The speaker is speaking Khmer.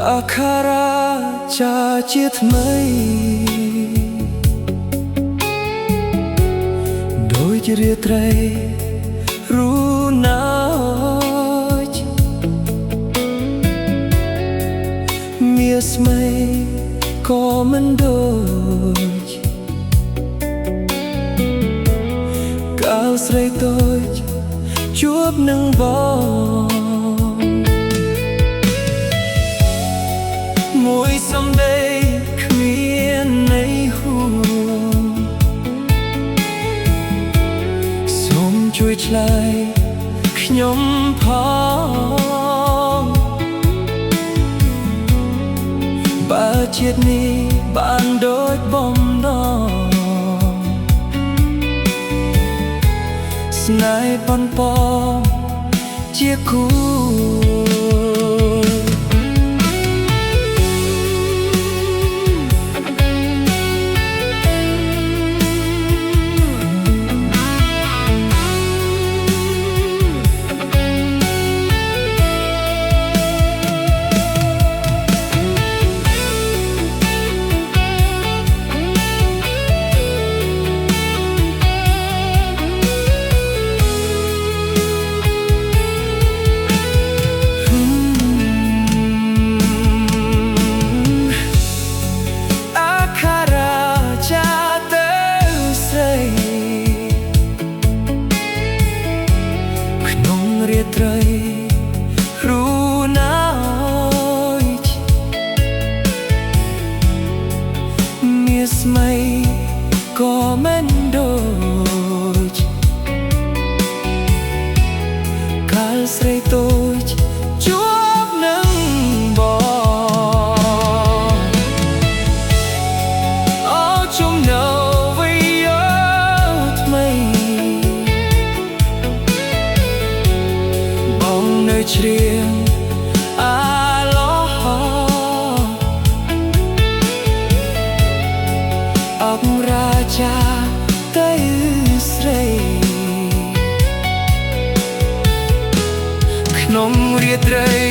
អាខារាចាជាថ្មីដូចជារាត្រីរូណាចមាសស្មីក៏មិនដូចកាលស្រីតូចជួបនឹងបងមួយសំដីគ្មានន័យហួងសូមជួយឆ្លើយខ្ញុំផងបើជាតិនេះបានដូចបំណងស្នេហ៍ប៉ុនប៉ងជាគូរាត្រីរូណាចមាសស្មីក៏មិនដូចកាលស្រីតូចជួបនឹងបងអូជំនោវីយោថ្មីនៅច្រៀងអាឡោហអបរាចាទៅស្រីក្នុងរាត្រី